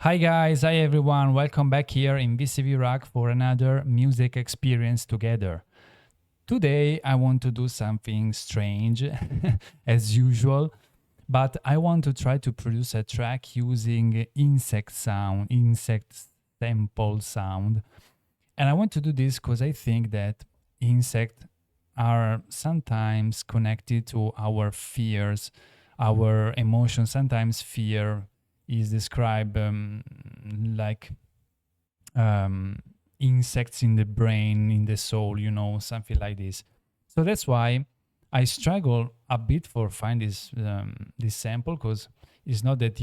Hi guys, hi everyone, welcome back here in VCV Rack for another music experience together. Today I want to do something strange as usual, but I want to try to produce a track using insect sample sound. And I want to do this because I think that insects are sometimes connected to our fears, our emotions. Sometimes fear is described like insects in the brain, in the soul, something like this. So that's why I struggle a bit for find this sample because it's not that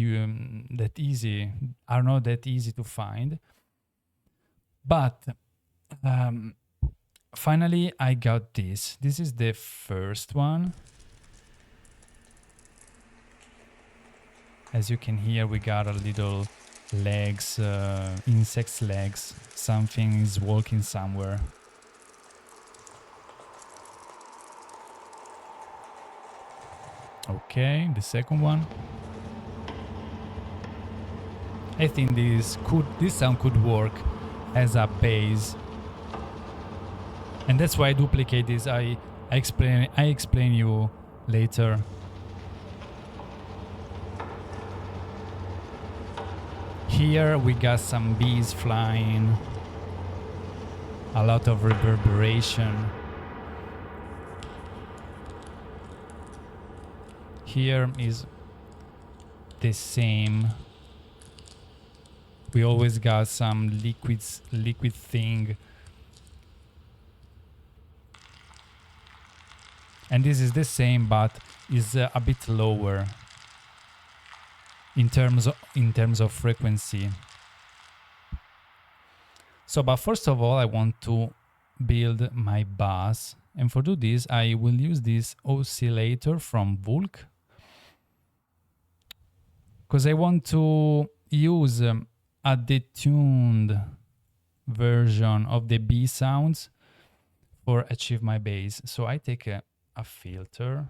are not that easy to find. But finally, I got this. This is the first one. As you can hear, we got a little legs, insect's legs. Something is walking somewhere. Okay, the second one. I think this sound could work as a bass, and that's why I duplicate this. I explain you later. Here we got some bees flying, a lot of reverberation. Here is the same. We always got some liquid thing. And this is the same, but is a bit lower in terms of frequency. So, but first of all, I want to build my bass, and for do this, I will use this oscillator from Vulk, because I want to use a detuned version of the B sounds for achieve my bass. So I take a filter.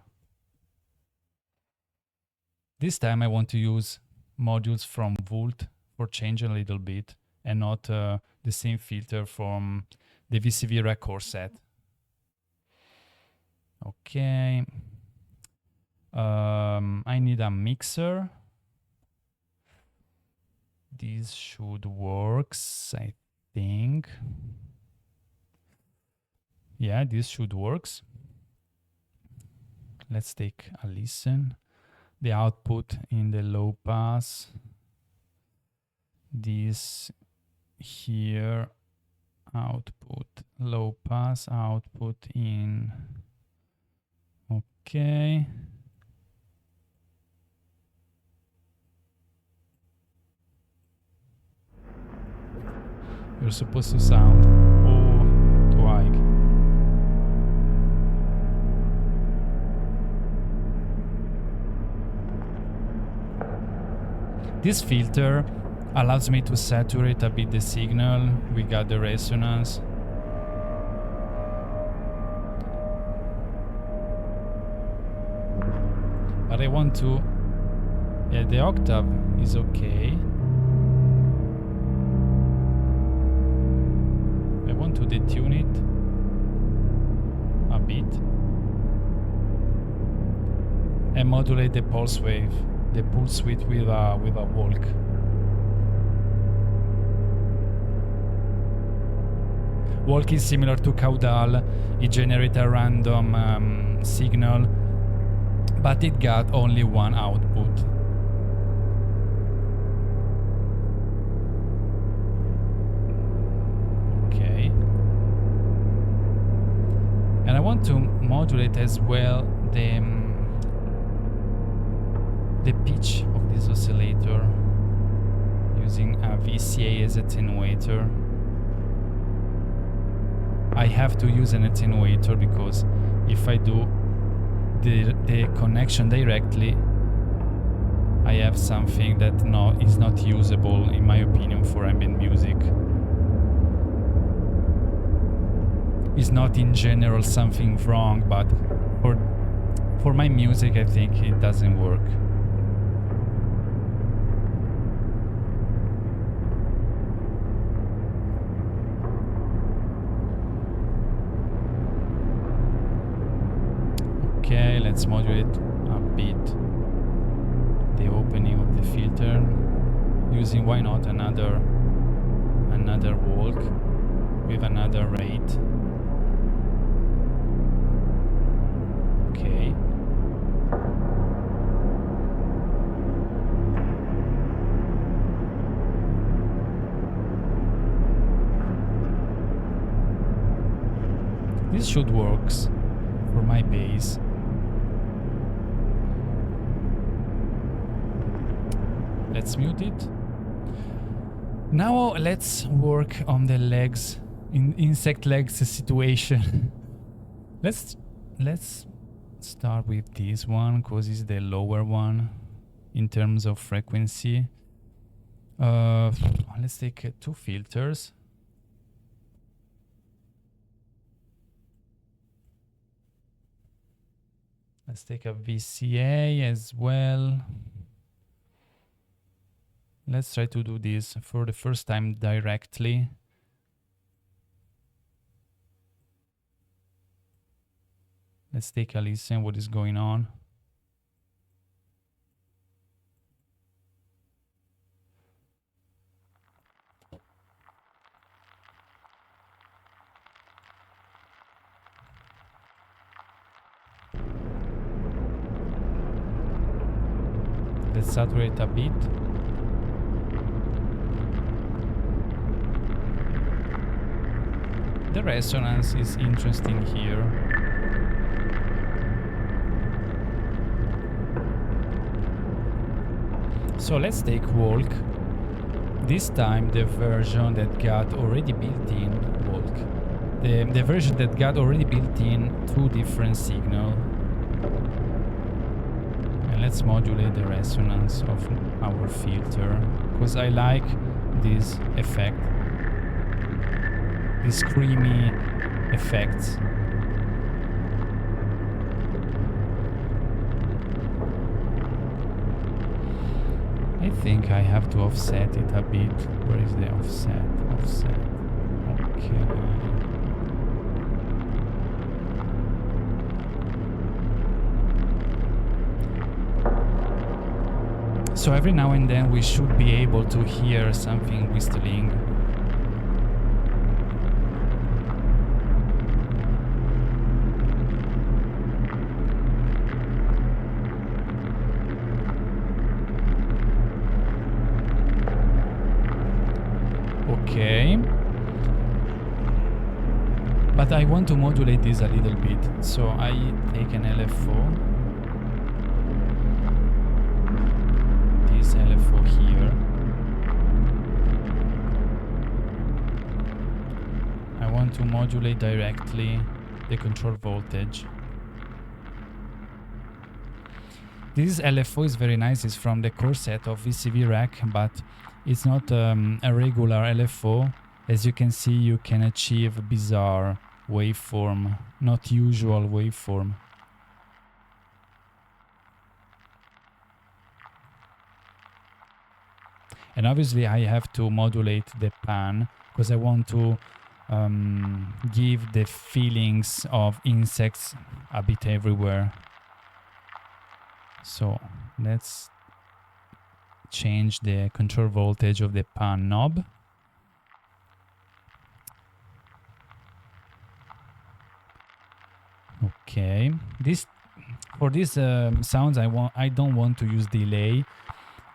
This time I want to use modules from Volt for changing a little bit and not the same filter from the VCV Rack core set. Okay. I need a mixer. This should work, I think. Yeah, this should work. Let's take a listen. The output in the low pass, this here, output low pass, output in, okay. You're supposed to sound, too high. This filter allows me to saturate a bit the signal. We got the resonance. But I want to... Yeah, the octave is okay. I want to detune it a bit. And modulate the pulse wave. The pulse width with a walk. Walk is similar to caudal. It generates a random signal, but it got only one output. Okay. And I want to modulate as well the pitch of this oscillator using a VCA as attenuator. I have to use an attenuator because if I do the connection directly, I have something that is not usable, in my opinion, for ambient music. It's not in general something wrong, but for my music, I think it doesn't work. let's modulate a bit the opening of the filter using, why not, another walk with another rate. Okay. This should work for my bass. Let's mute it. Now let's work on the legs, insect legs situation. let's start with this one because it's the lower one in terms of frequency. Let's take 2 filters. Let's take a VCA as well. Let's try to do this for the first time directly. Let's take a listen what is going on. Let's saturate a bit. The resonance is interesting here. So let's take walk. This time the version that got already built-in walk. The version that got already built-in 2 different signals. And let's modulate the resonance of our filter, because I like this effect. These screamy effects. I think I have to offset it a bit. Where is the offset? Offset. Okay. So every now and then we should be able to hear something whistling. Okay, but I want to modulate this a little bit, so I take an LFO, this LFO here. I want to modulate directly the control voltage. This LFO is very nice, it's from the core set of VCV Rack, but it's not a regular LFO. As you can see, you can achieve bizarre waveform, not usual waveform. And obviously I have to modulate the pan because I want to give the feelings of insects a bit everywhere. So let's change the control voltage of the pan knob. Okay, this for these sounds I don't want to use delay.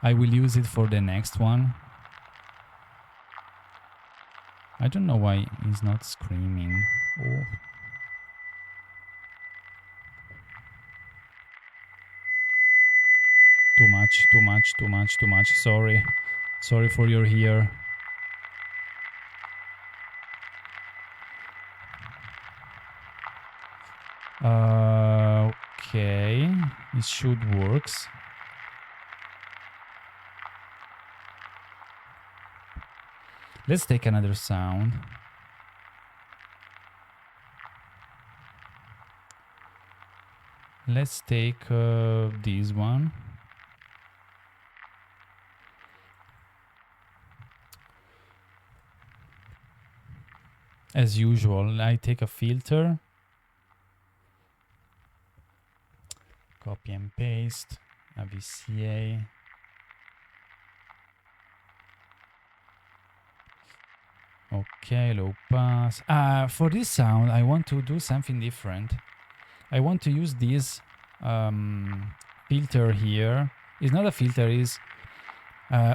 I will use it for the next one. I don't know why he's not screaming. Oh. Too much, too much, too much, too much. Sorry. Sorry for your ear. Okay, it should works. Let's take another sound. Let's take this one. As usual, I take a filter. copy and paste, a VCA. Okay, low pass. For this sound, I want to do something different. I want to use this filter here. It's not a filter, it's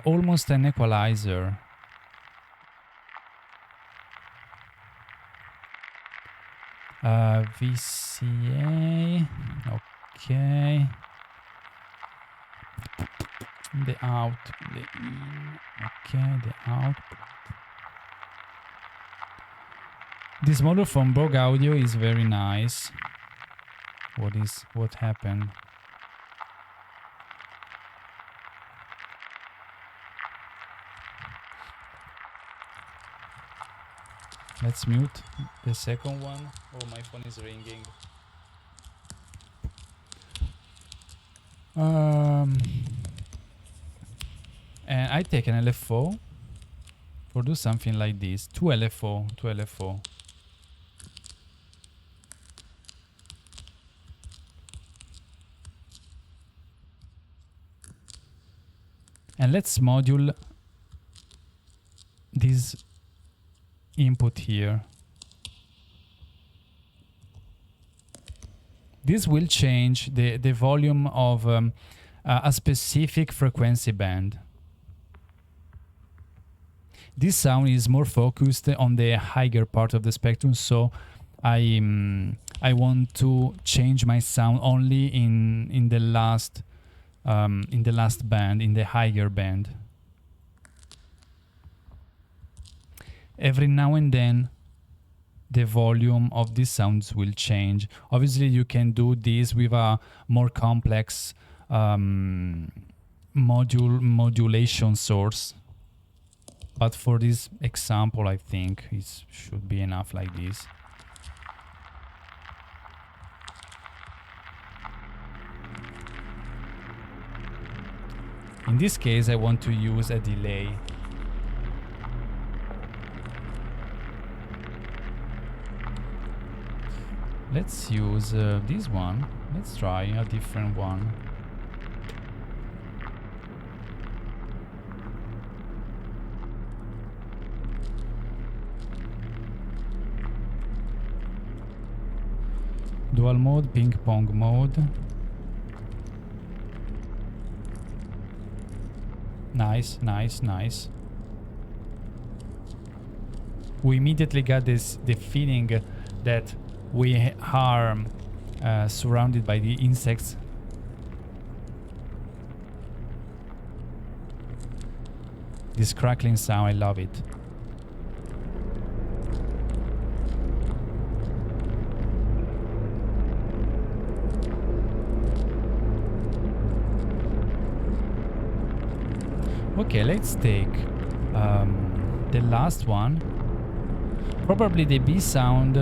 almost an equalizer. VCA, okay. The out, the in, okay, the output. This model from Borg Audio is very nice. What happened? Let's mute the second one. Oh, my phone is ringing. And I take an LFO for do something like this. 2 LFO. And let's module this input here. This will change the volume of a specific frequency band. This sound is more focused on the higher part of the spectrum, so I want to change my sound only in the last band, in the higher band. Every now and then, the volume of these sounds will change. Obviously, you can do this with a more complex modulation source. But for this example, I think it should be enough like this. In this case, I want to use a delay. Let's use this one. Let's try a different one. Dual mode, ping pong mode. Nice, nice, nice. We immediately got the feeling that we are surrounded by the insects. This crackling sound, I love it. Okay, let's take the last one. Probably the B sound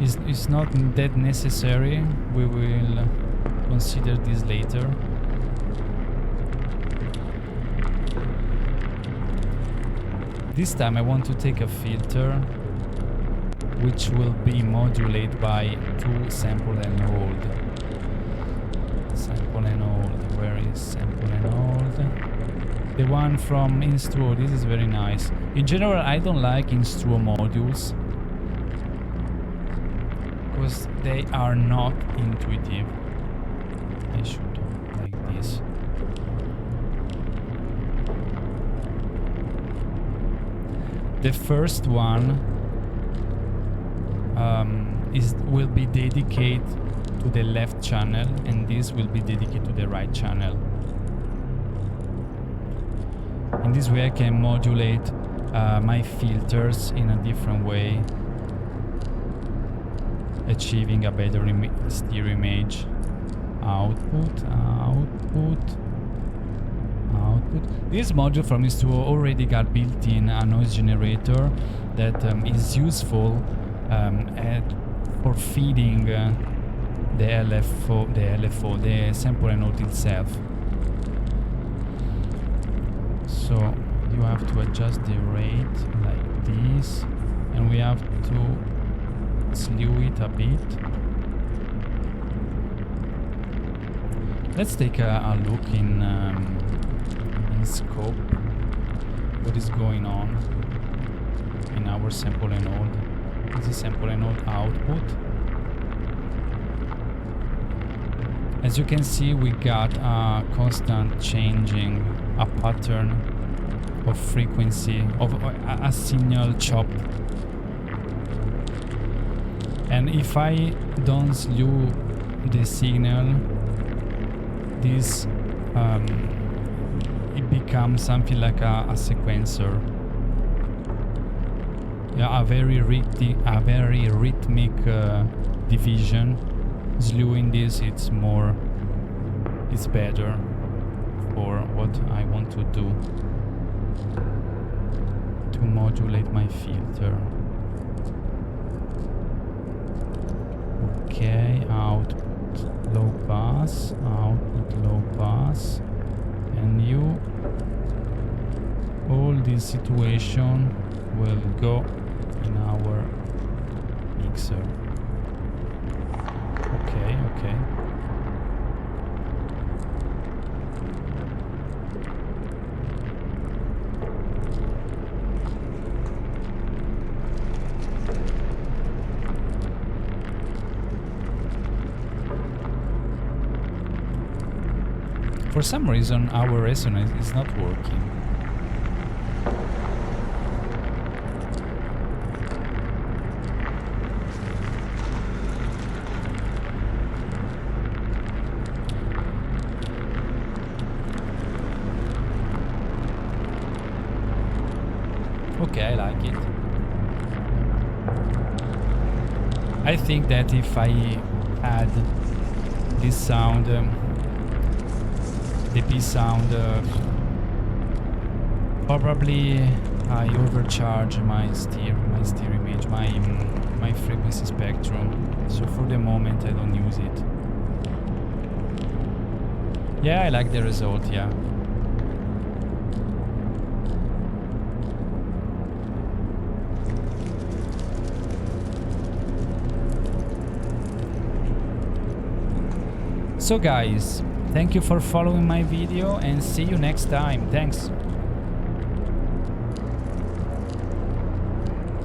is not that necessary. We will consider this later. This time I want to take a filter which will be modulated by 2 sample and hold. Sample and hold. Where is sample and hold? The one from Instruo. This is very nice. In general, I don't like Instruo modules because they are not intuitive. I should do like this. The first one will be dedicated to the left channel, and this will be dedicated to the right channel. In this way I can modulate my filters in a different way, achieving a better stereo image. Output, output, output. This module from Instruo already got built-in a noise generator that is useful for feeding the LFO, the sample and hold itself. So you have to adjust the rate like this, and we have to slew it a bit. Let's take a look in scope. What is going on in our sample and hold? This is sample and hold output. As you can see, we got a constant changing, a pattern of frequency, of a signal chop. And if I don't slew the signal, this it becomes something like a sequencer. Yeah, a very rhythmic division. Slewing this, it's better for what I want to do, to modulate my filter. Okay, output low pass, output low pass, and all this situation will go in our mixer. Okay. For some reason, our resonance is not working. Okay, I like it. I think that if I add this sound, the P sound, probably I overcharge my stereo image, my frequency spectrum. So for the moment I don't use it. Yeah, I like the result, yeah. So guys, thank you for following my video and see you next time. Thanks.